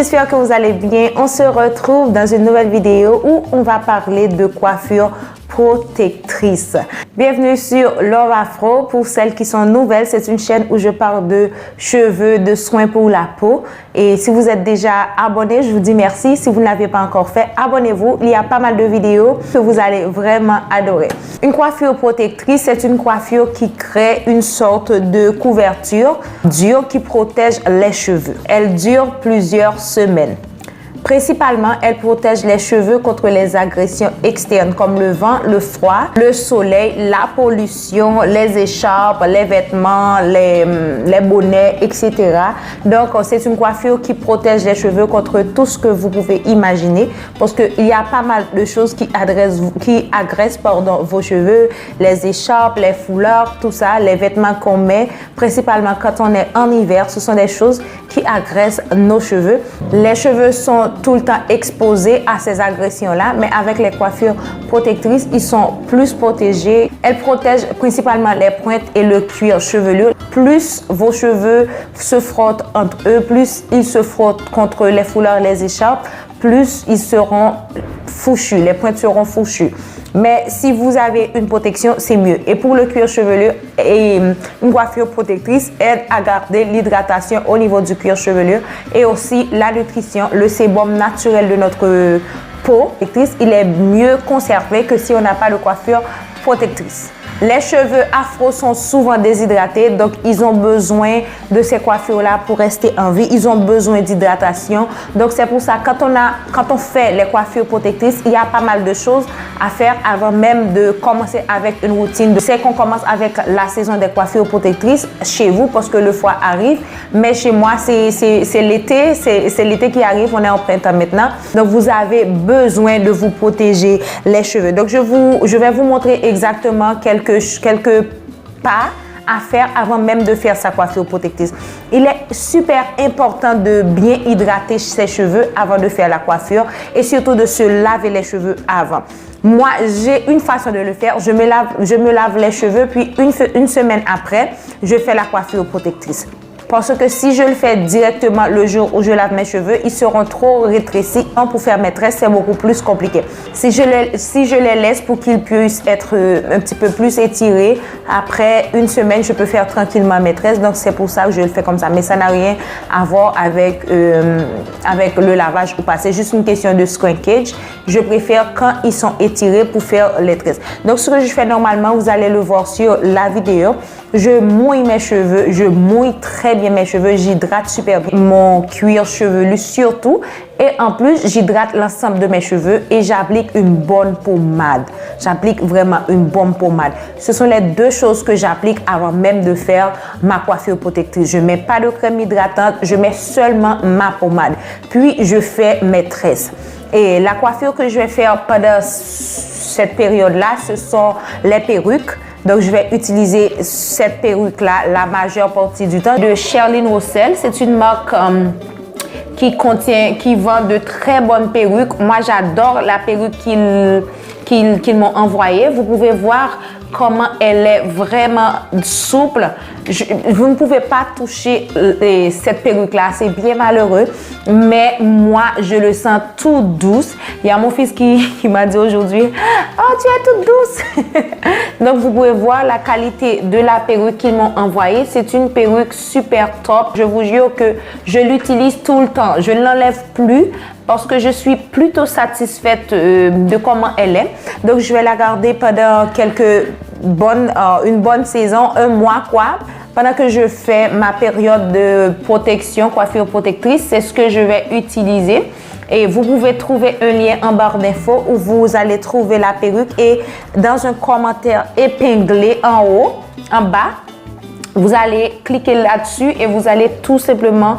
j'espère que vous allez bien. On se retrouve dans une nouvelle vidéo où on va parler de coiffure protectrice. Bienvenue sur Love Afro. Pour celles qui sont nouvelles, c'est une chaîne où je parle de cheveux, de soins pour la peau. Et si vous êtes déjà abonné, je vous dis merci. Si vous ne l'avez pas encore fait, abonnez-vous. Il y a pas mal de vidéos que vous allez vraiment adorer. Une coiffure protectrice, c'est une coiffure qui crée une sorte de couverture dure qui protège les cheveux. Elle dure plusieurs semaines. Principalement, elle protège les cheveux contre les agressions externes comme le vent, le froid, le soleil, la pollution, les écharpes, les vêtements, les bonnets, etc. Donc, c'est une coiffure qui protège les cheveux contre tout ce que vous pouvez imaginer parce qu'il y a pas mal de choses qui agressent vos cheveux, les écharpes, les foulards, tout ça, les vêtements qu'on met, principalement quand on est en hiver, ce sont des choses qui agressent nos cheveux. Les cheveux sont tout le temps exposés à ces agressions-là, mais avec les coiffures protectrices, ils sont plus protégés. Elles protègent principalement les pointes et le cuir chevelu. Plus vos cheveux se frottent entre eux, plus ils se frottent contre les foulards et les écharpes, plus ils seront fouchus, les pointes seront fouchues. Mais si vous avez une protection, c'est mieux. Et pour le cuir chevelu, une coiffure protectrice aide à garder l'hydratation au niveau du cuir chevelu et aussi la nutrition, le sébum naturel de notre peau. Il est mieux conservé que si on n'a pas de coiffure protectrice. Les cheveux afro sont souvent déshydratés, donc ils ont besoin de ces coiffures-là pour rester en vie. Ils ont besoin d'hydratation. Donc c'est pour ça, quand on fait les coiffures protectrices, il y a pas mal de choses à faire avant même de commencer avec une routine. C'est qu'on commence avec la saison des coiffures protectrices chez vous parce que le froid arrive. Mais chez moi, c'est l'été, c'est l'été qui arrive. On est en printemps maintenant. Donc vous avez besoin de vous protéger les cheveux. Donc je vais vous montrer exactement quelques pas à faire avant même de faire sa coiffure protectrice. Il est super important de bien hydrater ses cheveux avant de faire la coiffure et surtout de se laver les cheveux avant. Moi, j'ai une façon de le faire. Je me lave les cheveux puis une semaine après, je fais la coiffure protectrice. Parce que si je le fais directement le jour où je lave mes cheveux, ils seront trop rétrécis. Pour faire mes tresses, c'est beaucoup plus compliqué. Si je les laisse pour qu'ils puissent être un petit peu plus étirés, après une semaine, je peux faire tranquillement mes tresses. Donc, c'est pour ça que je le fais comme ça. Mais ça n'a rien à voir avec le lavage ou pas. C'est juste une question de scrankage. Je préfère quand ils sont étirés pour faire les tresses. Donc, ce que je fais normalement, vous allez le voir sur la vidéo. Je mouille mes cheveux, je mouille très bien mes cheveux, j'hydrate super bien mon cuir chevelu surtout et en plus j'hydrate l'ensemble de mes cheveux et j'applique une bonne pommade. J'applique vraiment une bonne pommade. Ce sont les deux choses que j'applique avant même de faire ma coiffure protectrice. Je ne mets pas de crème hydratante, je mets seulement ma pommade. Puis je fais mes tresses. Et la coiffure que je vais faire pendant cette période-là, ce sont les perruques. Donc, je vais utiliser cette perruque-là la majeure partie du temps de Sherilyn Russell. C'est une marque qui vend de très bonnes perruques. Moi, j'adore la perruque qu'ils m'ont envoyée. Vous pouvez voir comment elle est vraiment souple. Vous ne pouvez pas toucher cette perruque-là, c'est bien malheureux, mais moi, je le sens tout douce. Il y a mon fils qui m'a dit aujourd'hui, « Oh, tu es toute douce! » Donc, vous pouvez voir la qualité de la perruque qu'ils m'ont envoyée. C'est une perruque super top. Je vous jure que je l'utilise tout le temps. Je ne l'enlève plus parce que je suis plutôt satisfaite de comment elle est. Donc, je vais la garder pendant une bonne saison, un mois quoi. Pendant que je fais ma période de protection, coiffure protectrice, c'est ce que je vais utiliser. Et vous pouvez trouver un lien en barre d'infos où vous allez trouver la perruque et dans un commentaire épinglé en haut, en bas, vous allez cliquer là-dessus et vous allez tout simplement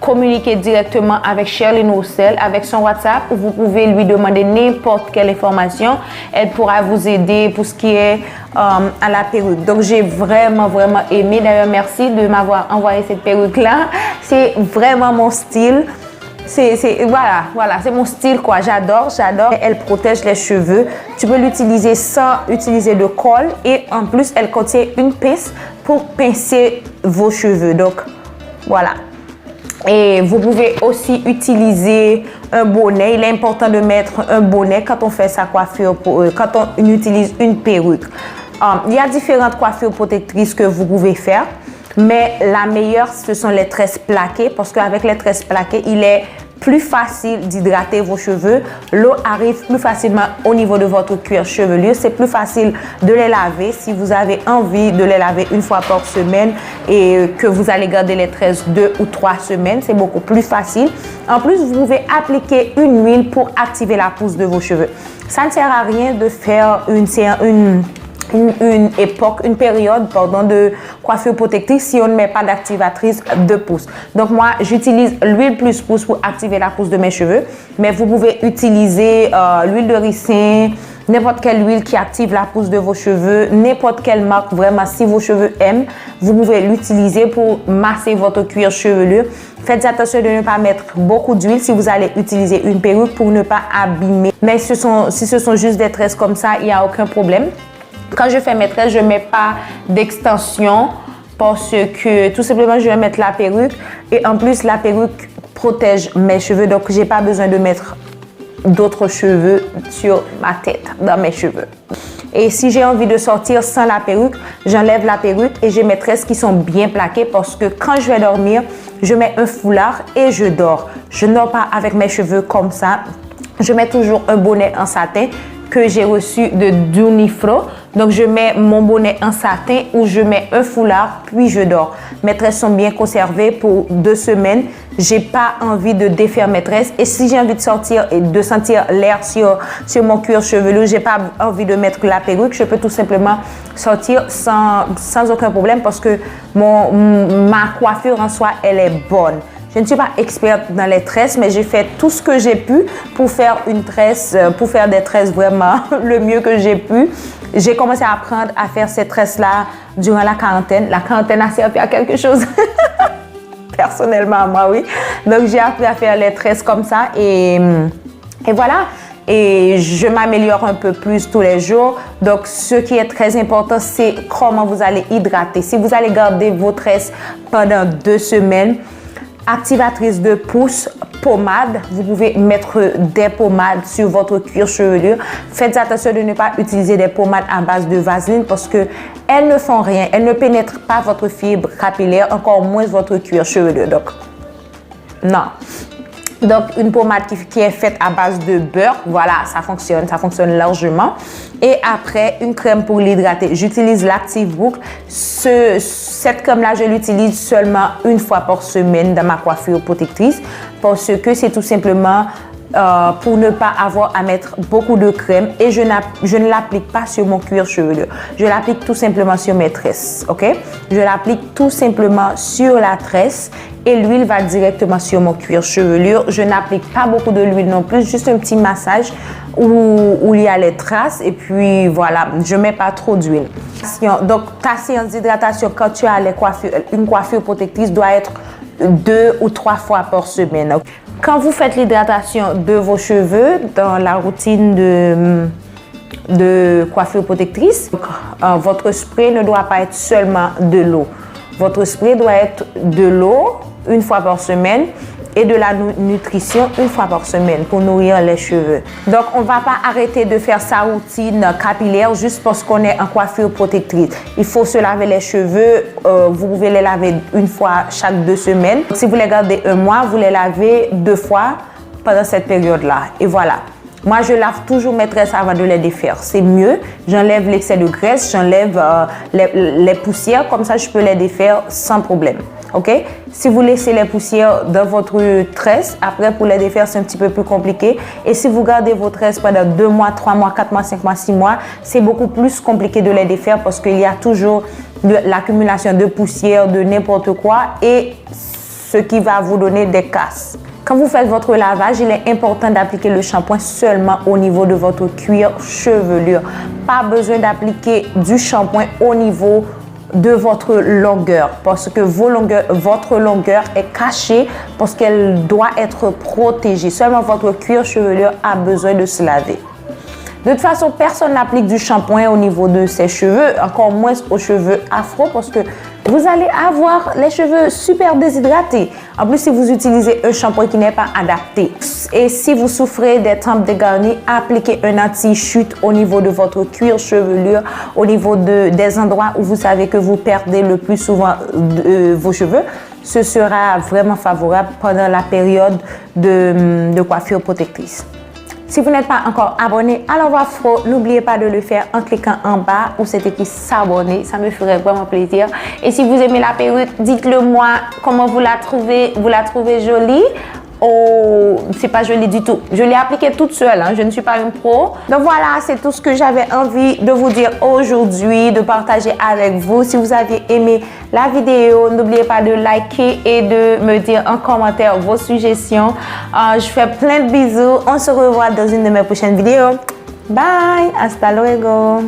communiquer directement avec Sherilyn Russell, avec son WhatsApp, où vous pouvez lui demander n'importe quelle information. Elle pourra vous aider pour ce qui est à la perruque. Donc, j'ai vraiment aimé. D'ailleurs, merci de m'avoir envoyé cette perruque-là. C'est vraiment mon style. Voilà, c'est mon style quoi. J'adore. Elle protège les cheveux. Tu peux l'utiliser sans utiliser de colle et en plus, elle contient une pince pour pincer vos cheveux. Donc, voilà. Et vous pouvez aussi utiliser un bonnet. Il est important de mettre un bonnet quand on fait sa coiffure, quand on utilise une perruque. Il y a différentes coiffures protectrices que vous pouvez faire, mais la meilleure, ce sont les tresses plaquées, parce qu'avec les tresses plaquées, il est plus facile d'hydrater vos cheveux. L'eau arrive plus facilement au niveau de votre cuir chevelu. C'est plus facile de les laver si vous avez envie de les laver une fois par semaine et que vous allez garder les tresses 2 ou 3 semaines. C'est beaucoup plus facile. En plus, vous pouvez appliquer une huile pour activer la pousse de vos cheveux. Ça ne sert à rien de faire une période de coiffure protectrice si on ne met pas d'activatrice de pousse. Donc moi, j'utilise l'huile plus pousse pour activer la pousse de mes cheveux, mais vous pouvez utiliser l'huile de ricin, n'importe quelle huile qui active la pousse de vos cheveux, n'importe quelle marque, vraiment, si vos cheveux aiment, vous pouvez l'utiliser pour masser votre cuir chevelu. Faites attention de ne pas mettre beaucoup d'huile si vous allez utiliser une perruque pour ne pas abîmer. Mais si ce sont juste des tresses comme ça, il n'y a aucun problème. Quand je fais mes tresses, je ne mets pas d'extension parce que tout simplement, je vais mettre la perruque et en plus, la perruque protège mes cheveux. Donc, je n'ai pas besoin de mettre d'autres cheveux sur ma tête, dans mes cheveux. Et si j'ai envie de sortir sans la perruque, j'enlève la perruque et j'ai mes tresses qui sont bien plaquées parce que quand je vais dormir, je mets un foulard et je dors. Je ne dors pas avec mes cheveux comme ça. Je mets toujours un bonnet en satin que j'ai reçu de Dunifro. Donc, je mets mon bonnet en satin ou je mets un foulard, puis je dors. Mes tresses sont bien conservées pour 2 semaines. J'ai pas envie de défaire mes tresses. Et si j'ai envie de sortir et de sentir l'air sur mon cuir chevelu, j'ai pas envie de mettre la perruque, je peux tout simplement sortir sans aucun problème parce que ma coiffure en soi, elle est bonne. Je ne suis pas experte dans les tresses, mais j'ai fait tout ce que j'ai pu pour faire des tresses vraiment le mieux que j'ai pu. J'ai commencé à apprendre à faire ces tresses-là durant la quarantaine. La quarantaine a servi à quelque chose. Personnellement, moi, oui. Donc, j'ai appris à faire les tresses comme ça et voilà. Et je m'améliore un peu plus tous les jours. Donc, ce qui est très important, c'est comment vous allez hydrater. Si vous allez garder vos tresses pendant 2 semaines, activatrice de pousse, pommade. Vous pouvez mettre des pommades sur votre cuir chevelu. Faites attention de ne pas utiliser des pommades à base de vaseline parce que elles ne font rien. Elles ne pénètrent pas votre fibre capillaire, encore moins votre cuir chevelu. Donc, non. Donc, une pommade qui est faite à base de beurre, voilà, ça fonctionne largement. Et après, une crème pour l'hydrater. J'utilise l'Active Boucle. Cette crème-là, je l'utilise seulement une fois par semaine dans ma coiffure protectrice parce que c'est tout simplement pour ne pas avoir à mettre beaucoup de crème et je ne l'applique pas sur mon cuir chevelu. Je l'applique tout simplement sur mes tresses, ok? Je l'applique tout simplement sur la tresse et l'huile va directement sur mon cuir chevelu. Je n'applique pas beaucoup de l'huile non plus, juste un petit massage où il y a les traces et puis voilà, je ne mets pas trop d'huile. Donc, ta séance d'hydratation quand tu as une coiffure protectrice doit être 2 ou 3 fois par semaine. Quand vous faites l'hydratation de vos cheveux dans la routine de coiffure protectrice, votre spray ne doit pas être seulement de l'eau. Votre spray doit être de l'eau une fois par semaine et de la nutrition une fois par semaine pour nourrir les cheveux. Donc, on ne va pas arrêter de faire sa routine capillaire juste parce qu'on est en coiffure protectrice. Il faut se laver les cheveux. Vous pouvez les laver une fois chaque 2 semaines. Si vous les gardez un mois, vous les lavez 2 fois pendant cette période-là. Et voilà. Moi, je lave toujours mes tresses avant de les défaire. C'est mieux. J'enlève l'excès de graisse, j'enlève les poussières. Comme ça, je peux les défaire sans problème. OK? Si vous laissez les poussières dans votre tresse, après, pour les défaire, c'est un petit peu plus compliqué. Et si vous gardez vos tresses pendant 2 mois, 3 mois, 4 mois, 5 mois, 6 mois, c'est beaucoup plus compliqué de les défaire parce qu'il y a toujours l'accumulation de poussière, de n'importe quoi et ce qui va vous donner des casses. Quand vous faites votre lavage, il est important d'appliquer le shampoing seulement au niveau de votre cuir chevelu. Pas besoin d'appliquer du shampoing au niveau de votre longueur parce que votre longueur est cachée parce qu'elle doit être protégée. Seulement votre cuir chevelu a besoin de se laver. De toute façon, personne n'applique du shampoing au niveau de ses cheveux, encore moins aux cheveux afro parce que vous allez avoir les cheveux super déshydratés. En plus, si vous utilisez un shampoing qui n'est pas adapté et si vous souffrez des tempes dégarnies, appliquez un anti-chute au niveau de votre cuir chevelure, au niveau des endroits où vous savez que vous perdez le plus souvent vos cheveux. Ce sera vraiment favorable pendant la période de coiffure protectrice. Si vous n'êtes pas encore abonné à Love Afro, n'oubliez pas de le faire en cliquant en bas où c'est écrit s'abonner. Ça me ferait vraiment plaisir. Et si vous aimez la perruque, dites-le moi comment vous la trouvez. Vous la trouvez jolie? Oh, c'est pas joli du tout. Je l'ai appliquée toute seule, hein. Je ne suis pas une pro. Donc voilà, c'est tout ce que j'avais envie de vous dire aujourd'hui, de partager avec vous. Si vous avez aimé la vidéo, n'oubliez pas de liker et de me dire en commentaire vos suggestions. Je fais plein de bisous. On se revoit dans une de mes prochaines vidéos. Bye, hasta luego.